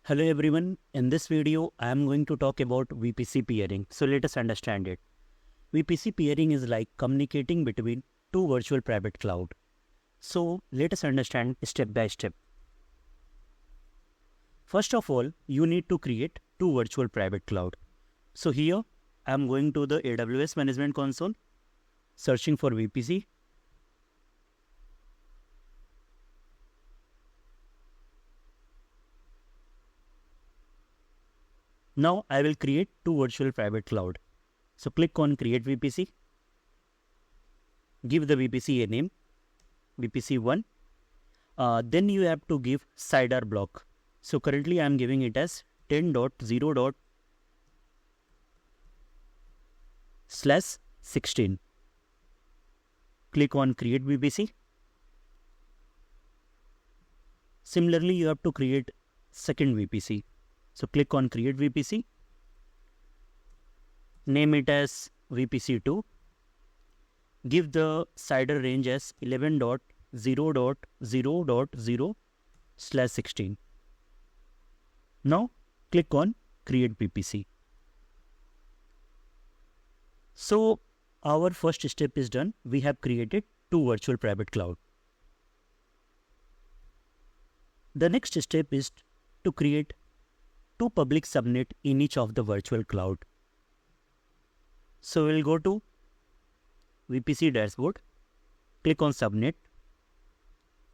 Hello everyone, in this video I am going to talk about VPC peering. So let us understand it. VPC peering is like communicating between two virtual private cloud. So let us understand step by step. First of all, you need to create two virtual private cloud. So here I am going to the AWS management console, searching for VPC. Now I will create two virtual private cloud. So click on create VPC. Give the VPC a name, VPC1. Then you have to give CIDR block. So currently I am giving it as 10.0./16. Click on create VPC. Similarly, you have to create second VPC. So click on create VPC. Name it as VPC2. Give the CIDR range as 11.0.0.0/16. Now click on create VPC. So our first step is done. We have created two virtual private cloud. The next step is to create two public subnet in each of the virtual cloud. So we'll go to VPC dashboard, click on subnet,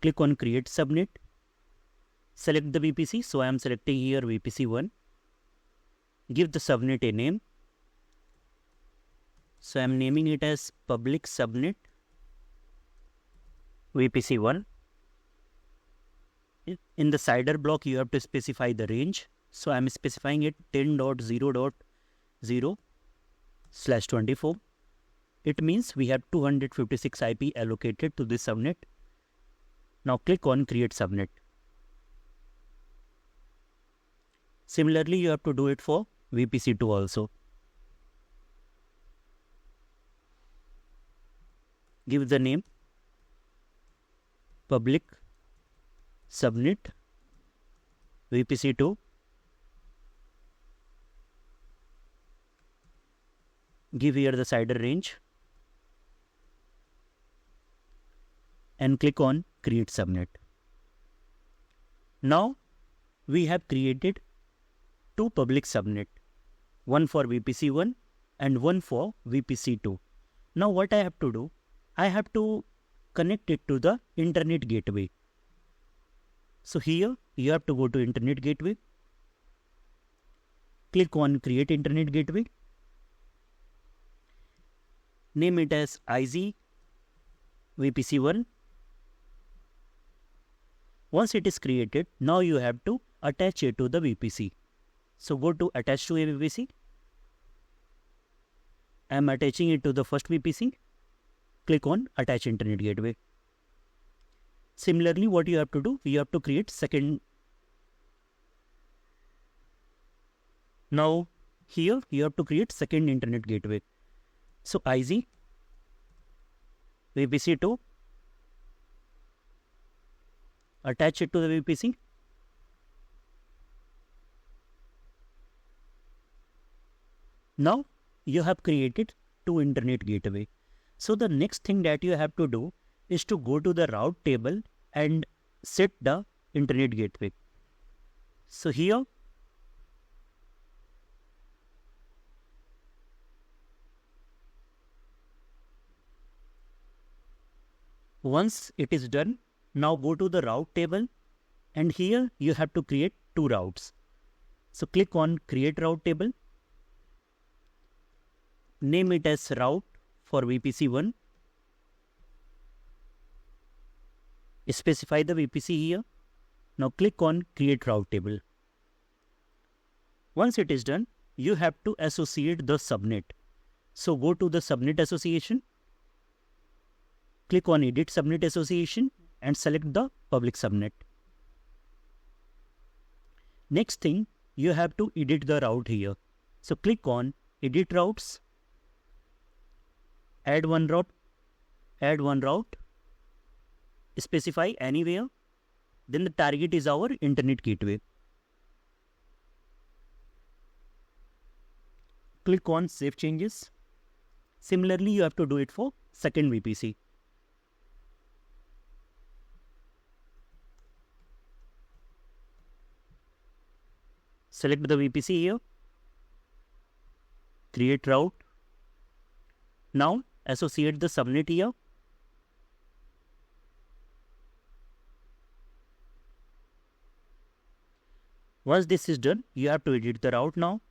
click on create subnet, select the VPC. So I am selecting here VPC1. Give the subnet a name. So I am naming it as public subnet VPC1. In the CIDR block, you have to specify the range. So I am specifying it 10.0.0/24. It means we have 256 IP allocated to this subnet. Now click on create subnet. Similarly, you have to do it for VPC2 also. Give the name public subnet VPC2. Give here the CIDR range and click on create subnet. Now we have created two public subnet, one for VPC1 and one for VPC2. Now what I have to do, I have to connect it to the internet gateway. So here you have to go to internet gateway, click on create internet gateway, name it as IZ VPC1. Once it is created, now you have to attach it to the VPC. So go to attach to a VPC. I am attaching it to the first VPC. Click on attach internet gateway. Similarly, what you have to do, you have to create second. Now here you have to create second internet gateway. So IZ VPC2, attach it to the VPC. Now you have created two internet gateway. So the next thing that you have to do is to go to the route table and set the internet gateway. So here once it is done, now go to the route table and here you have to create two routes. So click on create route table. Name it as route for VPC1. Specify the VPC here. Now click on create route table. Once it is done, you have to associate the subnet. So go to the subnet association. Click on edit subnet association and select the public subnet. Next thing, you have to edit the route here. So click on edit routes, add one route, specify anywhere, then the target is our internet gateway. click on Save Changes. Similarly, you have to do it for second VPC. Select the VPC here. Create route. Now associate the subnet here. Once this is done, you have to edit the route now.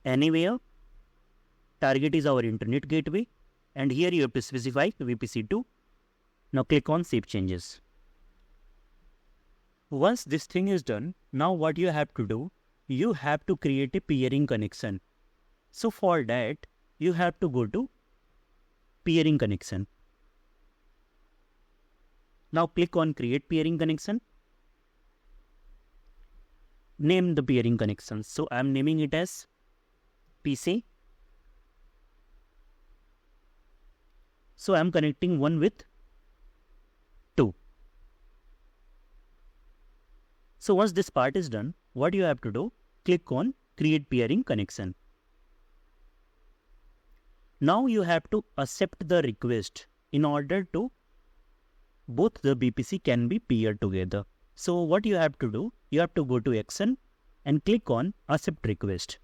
Anywhere, target is our internet gateway, and here you have to specify VPC2. Now click on Save Changes. Once this thing is done, now what you have to do, you have to create a peering connection. So for that, you have to go to Peering Connection. Now click on Create Peering Connection. Name the peering connection. So I am naming it as PC. So I am connecting 1 with 2. So once this part is done, what you have to do, click on Create Peering Connection. Now you have to accept the request in order to both the VPC can be peered together. So what you have to do, you have to go to Action and click on Accept Request.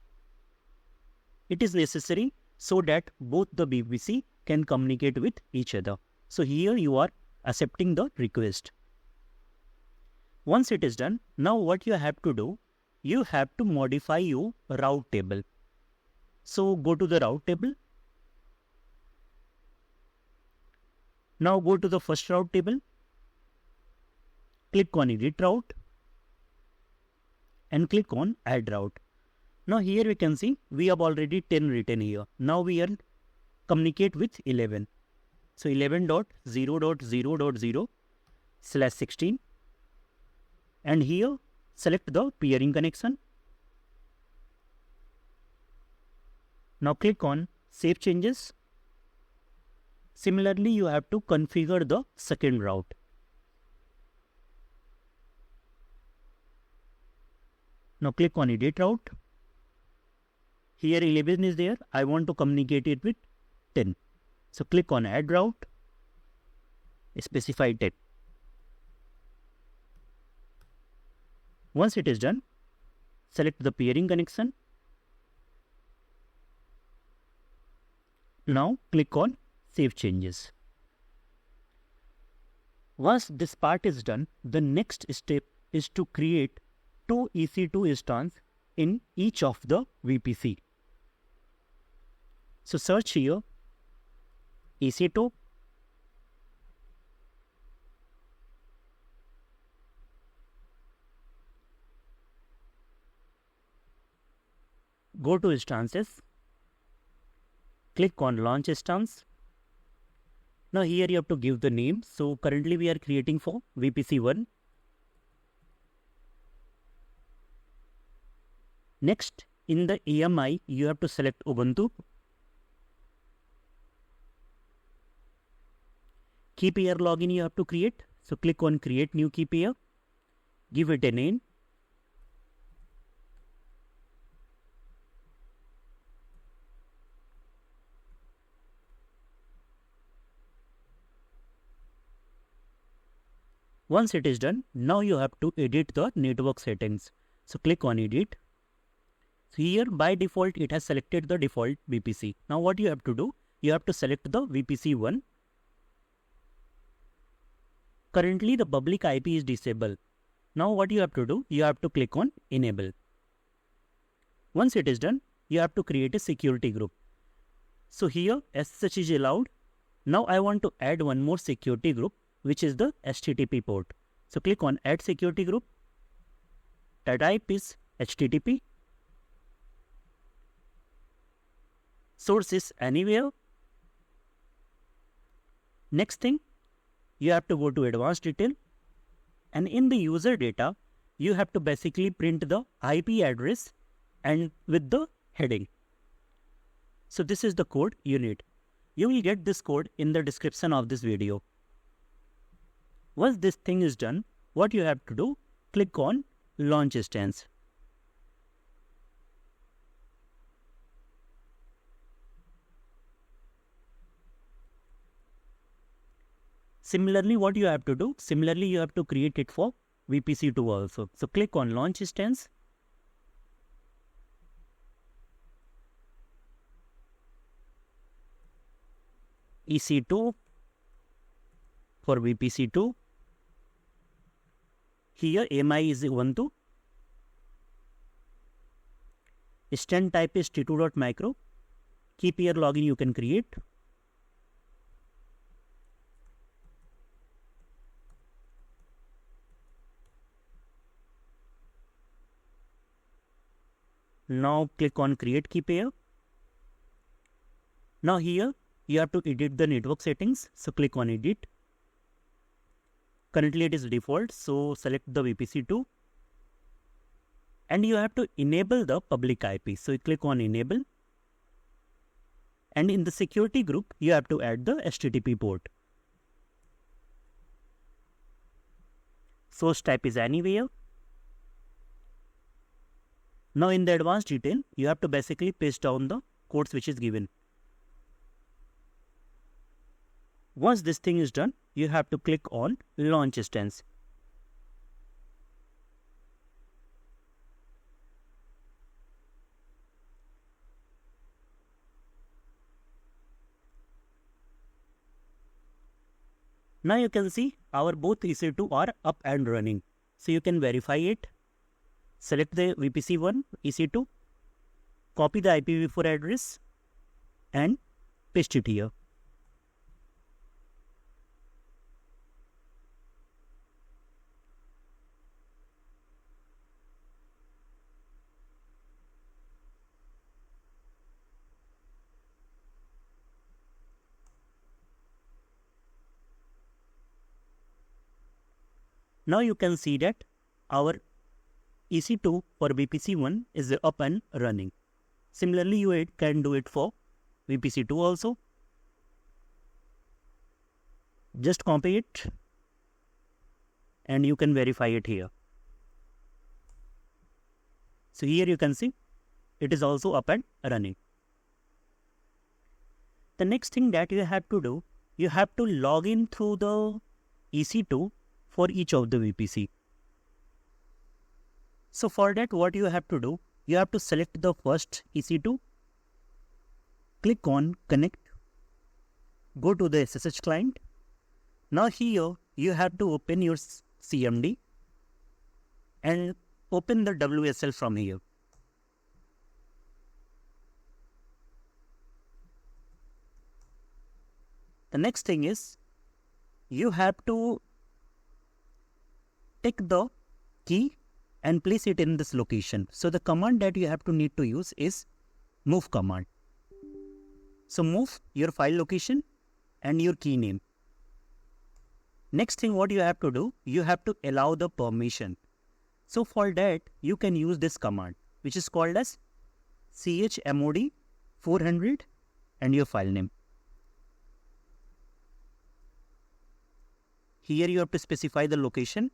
It is necessary so that both the VPC can communicate with each other. So here you are accepting the request. Once it is done, now what you have to do, you have to modify your route table. So go to the route table. Now go to the first route table. Click on Edit Route and click on Add Route. Now here we can see we have already 10 written here. Now we are communicate with 11. So 11.0.0.0/16, and here select the peering connection. Now click on Save Changes. Similarly, you have to configure the second route. Now click on Edit Route. Here 11 is there. I want to communicate it with 10. So click on Add Route. Specify 10. Once it is done, select the peering connection. Now click on Save Changes. Once this part is done, the next step is to create 2 EC2 instances in each of the VPC. So search here EC2, go to Instances, click on Launch Instance. Now here you have to give the name. So currently we are creating for VPC1. Next, in the AMI, you have to select Ubuntu. Key pair login you have to create. So click on Create New Key Pair. Give it a name. Once it is done, now you have to edit the network settings. So click on Edit. So here by default it has selected the default VPC. Now what you have to do, you have to select the VPC1. Currently the public IP is disabled. Now what you have to do, you have to click on Enable. Once it is done, you have to create a security group. So here SSH is allowed. Now I want to add one more security group, which is the HTTP port. So click on Add Security Group. The type is HTTP. Source is anywhere. Next thing, you have to go to Advanced Detail, and in the user data, you have to basically print the IP address and with the heading. So this is the code you need. You will get this code in the description of this video. Once this thing is done, what you have to do, click on launch instance. Similarly, what you have to do? Similarly, you have to create it for VPC2 also. So click on launch instance. EC2 for VPC2. Here AMI is Ubuntu. Instance type is t2.micro. Key pair login you can create. Now click on create key pair. Now here you have to edit the network settings. So click on edit. Currently it is default. So select the VPC2. And you have to enable the public IP. So you click on enable. And in the security group, you have to add the HTTP port. Source type is anywhere. Now in the advanced detail, you have to basically paste down the codes which is given. Once this thing is done, you have to click on launch instance. Now you can see our both EC2 are up and running. So you can verify it. Select the VPC1 EC2, copy the IPv4 address and paste it here. Now you can see that our EC2 for VPC1 is up and running. Similarly, you can do it for VPC2 also. Just copy it and you can verify it here. So here you can see it is also up and running. The next thing that you have to do, you have to log in through the EC2 for each of the VPC. So for that, what you have to do, you have to select the first EC2, click on connect, go to the SSH client. Now here you have to open your CMD and open the WSL from here. The next thing is you have to take the key and place it in this location. So the command that you have to need to use is move command. So move your file location and your key name. Next thing what you have to do, you have to allow the permission. So for that you can use this command which is called as chmod 400 and your file name. Here you have to specify the location.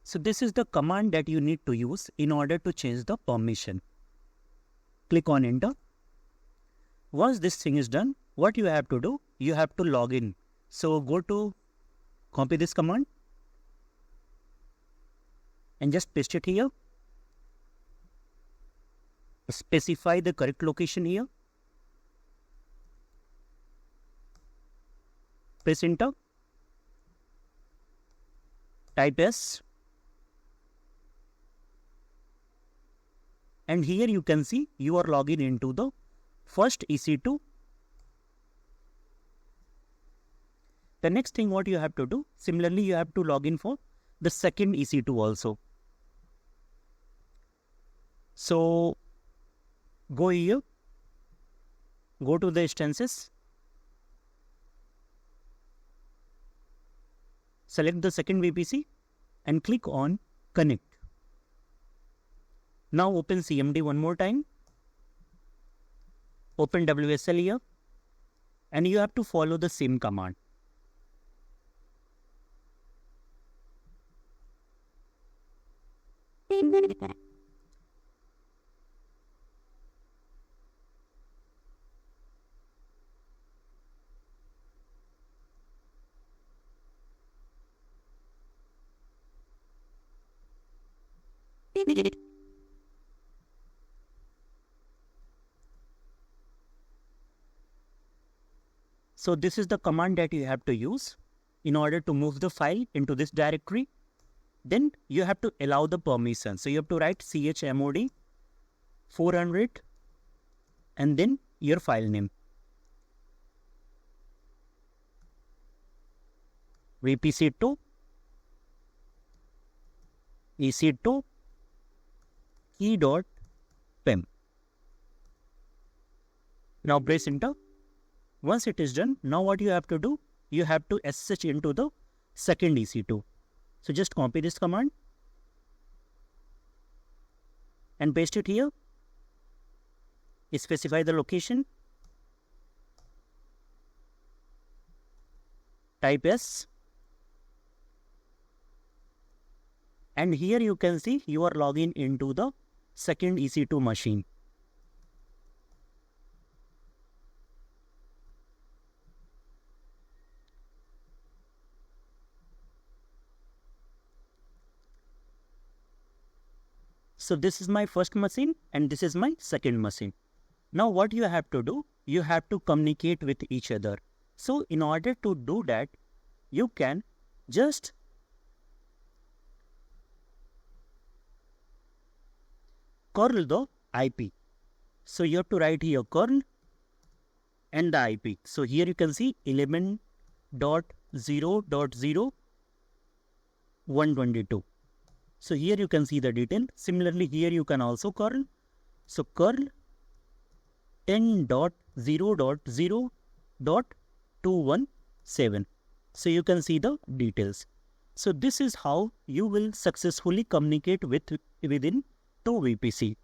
So this is the command that you need to use in order to change the permission. Click on enter. Once this thing is done, what you have to do, you have to log in. So go to copy this command and just paste it here. Specify the correct location here. Press enter. Type S. And here you can see you are logging into the first EC2. The next thing what you have to do, similarly you have to log in for the second EC2 also. So go here, go to the instances, Select the second VPC and click on connect. Now open CMD one more time. Open WSL here and you have to follow the same command. So this is the command that you have to use in order to move the file into this directory. Then you have to allow the permission. So you have to write chmod 400 and then your file name. VPC2 EC2 key.pem. Now press enter. Once it is done, now what you have to do, you have to SSH into the second EC2. So just copy this command and paste it here. Specify the location. Type S. And here you can see you are logging into the second EC2 machine. So this is my first machine and this is my second machine. Now what you have to do, you have to communicate with each other. So in order to do that, you can just curl the IP. So you have to write here curl and the IP. So here you can see 11.0.0.122. So here you can see the detail. Similarly, here you can also curl. So curl 10.0.0.217. So you can see the details. So this is how you will successfully communicate within two VPC.